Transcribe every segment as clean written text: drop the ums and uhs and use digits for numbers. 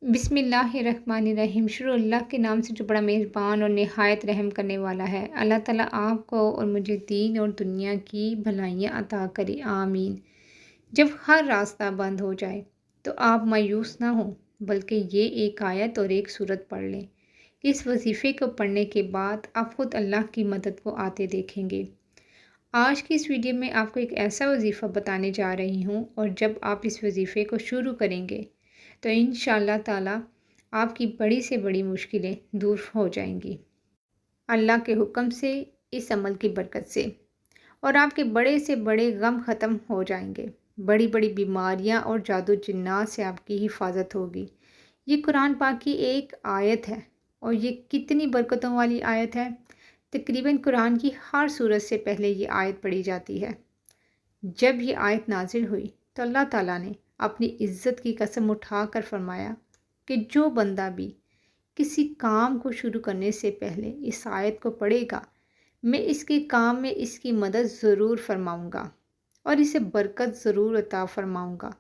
बिस्मिल्लाहिर्रहमानिर्रहीम। शुरू अल्लाह के नाम से जो बड़ा मेहरबान और नहायत रहम करने वाला है। अल्लाह ताला आपको और मुझे दीन और दुनिया की भलाइयाँ अता करे, आमीन। जब हर रास्ता बंद हो जाए तो आप मायूस ना हो, बल्कि ये एक आयत और एक सूरत पढ़ लें। इस वजीफ़े को पढ़ने के बाद आप खुद अल्लाह की मदद को आते देखेंगे। आज की इस वीडियो में आपको एक ऐसा वजीफ़ा बताने जा रही हूँ, और जब आप इस वजीफ़े को शुरू करेंगे तो इंशाअल्लाह ताला आपकी बड़ी से बड़ी मुश्किलें दूर हो जाएंगी अल्लाह के हुक्म से, इस अमल की बरकत से। और आपके बड़े से बड़े गम ख़त्म हो जाएंगे। बड़ी बड़ी बीमारियां और जादू जिन्नात से आपकी हिफाजत होगी। ये कुरान पाक की एक आयत है, और ये कितनी बरकतों वाली आयत है। तकरीबन कुरान की हर सूरत से पहले ये आयत पढ़ी जाती है। जब ये आयत नाजिल हुई तो अल्लाह ताला ने अपनी इज़्ज़त की कसम उठाकर फरमाया कि जो बंदा भी किसी काम को शुरू करने से पहले इस आयत को पढ़ेगा, मैं इसके काम में इसकी मदद ज़रूर फरमाऊँगा और इसे बरकत ज़रूर अता फरमाऊँगा।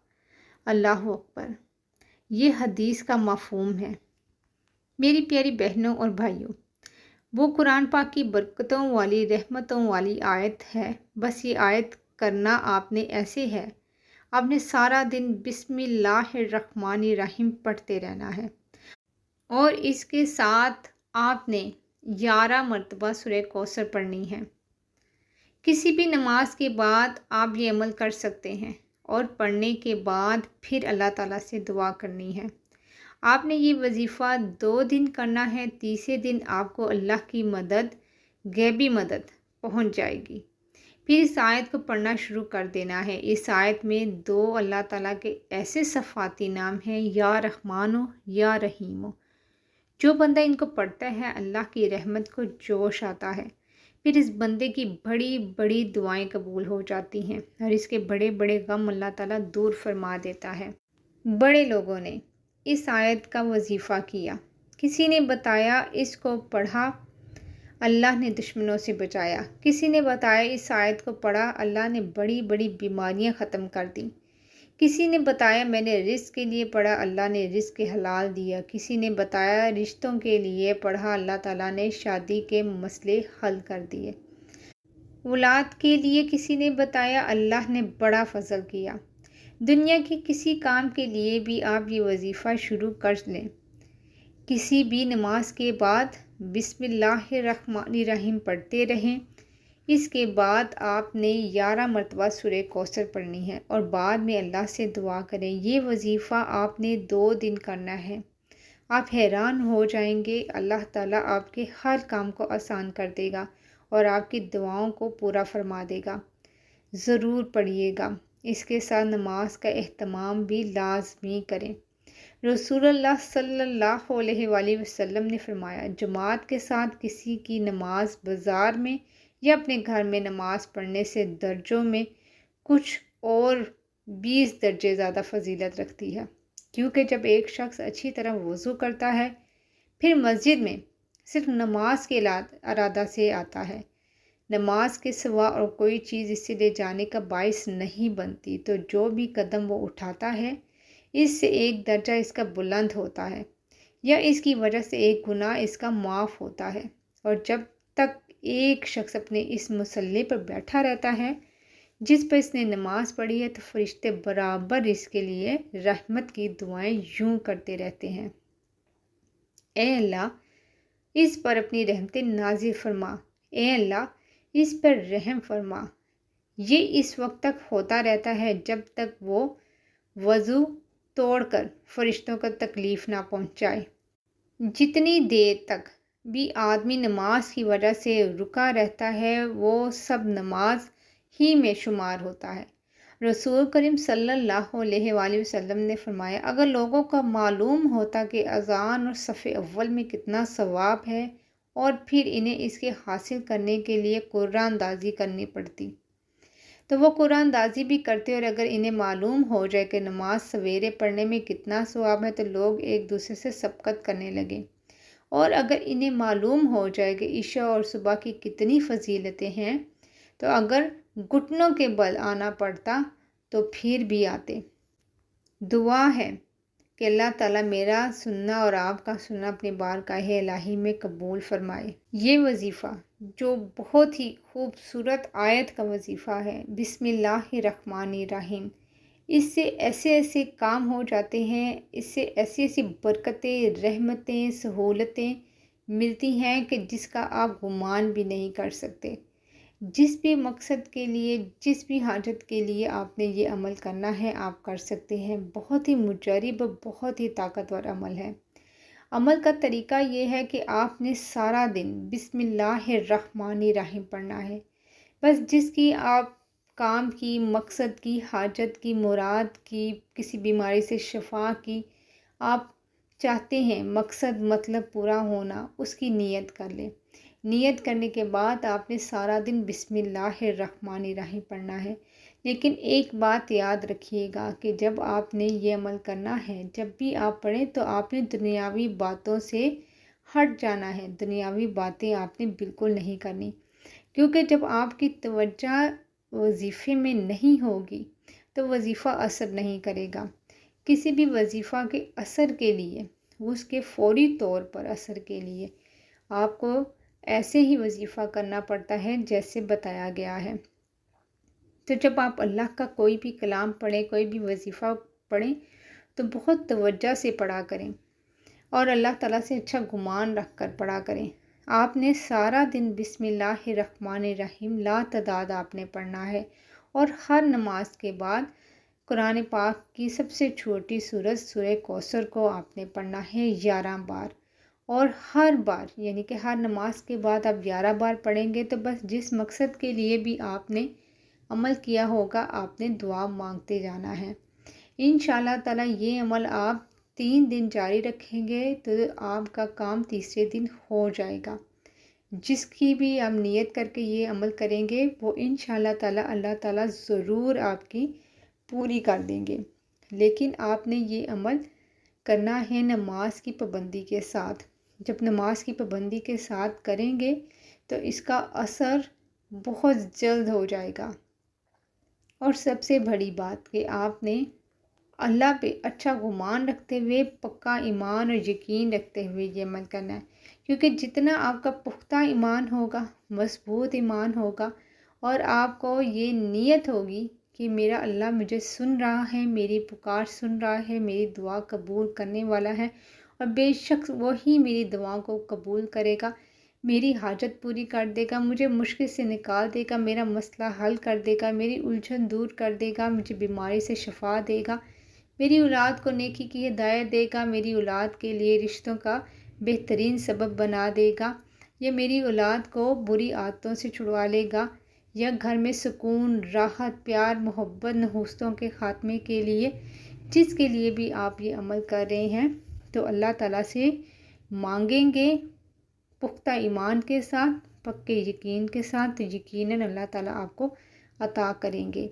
अल्लाह अकबर। ये हदीस का मफ़हूम है। मेरी प्यारी बहनों और भाइयों, वो कुरान पाक की बरकतों वाली, रहमतों वाली आयत है। बस ये आयत करना आपने ऐसे है, आपने सारा दिन बिस्मिल्लाहिर्रहमानिर्रहीम पढ़ते रहना है, और इसके साथ आपने 11 मरतबा सूरह कौसर पढ़नी है। किसी भी नमाज के बाद आप ये अमल कर सकते हैं, और पढ़ने के बाद फिर अल्लाह ताला से दुआ करनी है। आपने ये वजीफ़ा 2 दिन करना है। तीसरे दिन आपको अल्लाह की मदद, गैबी मदद पहुंच जाएगी। फिर इस आयत को पढ़ना शुरू कर देना है। इस आयत में 2 अल्लाह ताला के ऐसे सफ़ाती नाम हैं, या रहमानो या रहीमो। जो बंदा इनको पढ़ता है, अल्लाह की रहमत को जोश आता है। फिर इस बंदे की बड़ी बड़ी दुआएं कबूल हो जाती हैं, और इसके बड़े बड़े गम अल्लाह ताला दूर फरमा देता है। बड़े लोगों ने इस आयत का वजीफ़ा किया। किसी ने बताया इसको पढ़ा, अल्लाह ने दुश्मनों से बचाया। किसी ने बताया इस आयत को पढ़ा, अल्लाह ने बड़ी बड़ी बीमारियां ख़त्म कर दी। किसी ने बताया मैंने रिस्क के लिए पढ़ा, अल्लाह ने रिस्क के हलाल दिया। किसी ने बताया रिश्तों के लिए पढ़ा, अल्लाह ताला ने शादी के मसले हल कर दिए। औलाद के लिए किसी ने बताया, अल्लाह ने बड़ा फजल किया। दुनिया के किसी काम के लिए भी आप ये वजीफ़ा शुरू कर लें। किसी भी नमाज के बाद बिस्मिल्लाहिर्रहमानिर्रहीम पढ़ते रहें। इसके बाद आपने 11 मरतबा सूरह कौसर पढ़नी है, और बाद में अल्लाह से दुआ करें। ये वजीफ़ा आपने 2 दिन करना है। आप हैरान हो जाएंगे, अल्लाह ताला आपके हर काम को आसान कर देगा और आपकी दुआओं को पूरा फरमा देगा। ज़रूर पढ़िएगा। इसके साथ नमाज का एहतमाम भी लाजमी करें। रसूलुल्लाह सल्लल्लाहु अलैहि वसल्लम ने फरमाया, जमात के साथ किसी की नमाज बाज़ार में या अपने घर में नमाज पढ़ने से दर्जों में कुछ और 20 दर्जे ज़्यादा फजीलत रखती है। क्योंकि जब एक शख्स अच्छी तरह वज़ू करता है, फिर मस्जिद में सिर्फ नमाज के इरादा से आता है, नमाज के सिवा और कोई चीज़ इससे ले जाने का बाइस नहीं बनती, तो जो भी कदम वो उठाता है, इससे एक दर्जा इसका बुलंद होता है, या इसकी वजह से एक गुनाह इसका माफ़ होता है। और जब तक एक शख्स अपने इस मुसल्ले पर बैठा रहता है जिस पर इसने नमाज पढ़ी है, तो फरिश्ते बराबर इसके लिए रहमत की दुआएं यूं करते रहते हैं। ए अल्लाह, इस पर अपनी रहमतें नाजिल फरमा। ए अल्लाह, इस पर रहम फरमा। ये इस वक्त तक होता रहता है जब तक वो वज़ू तोड़कर फरिश्तों को तकलीफ़ ना पहुंचाए। जितनी देर तक भी आदमी नमाज की वजह से रुका रहता है, वो सब नमाज ही में शुमार होता है। रसूल करीम सल्लल्लाहु अलैहि वसल्लम ने फरमाया, अगर लोगों को मालूम होता कि अज़ान और सफ़े अव्वल में कितना सवाब है, और फिर इन्हें इसके हासिल करने के लिए कुरानदाजी करनी पड़ती, तो वो कुरानदाजी भी करते। और अगर इन्हें मालूम हो जाए कि नमाज सवेरे पढ़ने में कितना सवाब है, तो लोग एक दूसरे से सबकत करने लगे। और अगर इन्हें मालूम हो जाए कि इशा और सुबह की कितनी फजीलतें हैं, तो अगर घुटनों के बल आना पड़ता तो फिर भी आते। दुआ है کہ اللہ تعالیٰ میرا سننا اور آپ کا سننا اپنے بارگاہ الہی میں قبول فرمائے۔ یہ وظیفہ جو بہت ہی خوبصورت آیت کا وظیفہ ہے، بسم اللہ الرحمن الرحیم، اس سے ایسے ایسے کام ہو جاتے ہیں، اس سے ایسی ایسی برکتیں، رحمتیں، سہولتیں ملتی ہیں کہ جس کا آپ گمان بھی نہیں کر سکتے۔ جس بھی مقصد کے لیے، جس بھی حاجت کے لیے آپ نے یہ عمل کرنا ہے، آپ کر سکتے ہیں۔ بہت ہی مجرب اور بہت ہی طاقتور عمل ہے۔ عمل کا طریقہ یہ ہے کہ آپ نے سارا دن بسم اللہ الرحمن الرحیم پڑھنا ہے۔ بس جس کی آپ کام کی، مقصد کی، حاجت کی، مراد کی، کسی بیماری سے شفا کی آپ چاہتے ہیں، مقصد مطلب پورا ہونا، اس کی نیت کر لیں۔ نیت کرنے کے بعد آپ نے سارا دن بسم اللہ الرحمن الرحیم پڑھنا ہے۔ لیکن ایک بات یاد رکھیے گا کہ جب آپ نے یہ عمل کرنا ہے، جب بھی آپ پڑھیں تو آپ نے دنیاوی باتوں سے ہٹ جانا ہے۔ دنیاوی باتیں آپ نے بالکل نہیں کرنی، کیونکہ جب آپ کی توجہ وظیفے میں نہیں ہوگی تو وظیفہ اثر نہیں کرے گا۔ کسی بھی وظیفہ کے اثر کے لیے، اس کے فوری طور پر اثر کے لیے آپ کو ایسے ہی وظیفہ کرنا پڑتا ہے جیسے بتایا گیا ہے۔ تو جب آپ اللہ کا کوئی بھی کلام پڑھیں، کوئی بھی وظیفہ پڑھیں تو بہت توجہ سے پڑھا کریں اور اللہ تعالیٰ سے اچھا گمان رکھ کر پڑھا کریں۔ آپ نے سارا دن بسم اللہ الرحمن الرحیم لا تعداد آپ نے پڑھنا ہے، اور ہر نماز کے بعد قرآن پاک کی سب سے چھوٹی سورت سورہ کوثر کو آپ نے پڑھنا ہے 11 بار، اور ہر بار یعنی کہ ہر نماز کے بعد آپ 11 بار پڑھیں گے تو بس جس مقصد کے لیے بھی آپ نے عمل کیا ہوگا آپ نے دعا مانگتے جانا ہے۔ انشاءاللہ تعالیٰ یہ عمل آپ 3 دن جاری رکھیں گے تو آپ کا کام تیسرے دن ہو جائے گا۔ جس کی بھی آپ نیت کر کے یہ عمل کریں گے وہ انشاءاللہ تعالیٰ اللہ تعالیٰ ضرور آپ کی پوری کر دیں گے۔ لیکن آپ نے یہ عمل کرنا ہے نماز کی پابندی کے ساتھ۔ جب نماز کی پابندی کے ساتھ کریں گے تو اس کا اثر بہت جلد ہو جائے گا۔ اور سب سے بڑی بات کہ آپ نے اللہ پہ اچھا گمان رکھتے ہوئے، پکا ایمان اور یقین رکھتے ہوئے یہ عمل کرنا ہے، کیونکہ جتنا آپ کا پختہ ایمان ہوگا، مضبوط ایمان ہوگا، اور آپ کو یہ نیت ہوگی کہ میرا اللہ مجھے سن رہا ہے، میری پکار سن رہا ہے، میری دعا قبول کرنے والا ہے، اور بے شک وہی میری دعا کو قبول کرے گا، میری حاجت پوری کر دے گا، مجھے مشکل سے نکال دے گا، میرا مسئلہ حل کر دے گا، میری الجھن دور کر دے گا، مجھے بیماری سے شفا دے گا، میری اولاد کو نیکی کی ہدایت دے گا، میری اولاد کے لیے رشتوں کا بہترین سبب بنا دے گا، یا میری اولاد کو بری عادتوں سے چھڑوا لے گا، یا گھر میں سکون، راحت، پیار، محبت، نحوستوں کے خاتمے کے لیے، جس کے لیے بھی آپ یہ عمل کر رہے ہیں تو اللہ تعالیٰ سے مانگیں گے پختہ ایمان کے ساتھ، پکے یقین کے ساتھ، تو یقیناً اللہ تعالیٰ آپ کو عطا کریں گے۔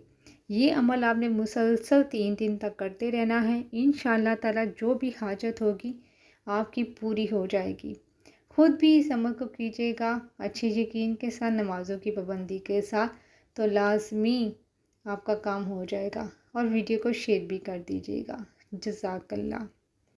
یہ عمل آپ نے مسلسل 3 دن تک کرتے رہنا ہے۔ انشاءاللہ تعالیٰ جو بھی حاجت ہوگی آپ کی پوری ہو جائے گی۔ خود بھی اس عمل کو کیجیے گا اچھے یقین کے ساتھ، نمازوں کی پابندی کے ساتھ، تو لازمی آپ کا کام ہو جائے گا۔ اور ویڈیو کو شیئر بھی کر دیجیے گا۔ جزاک اللہ۔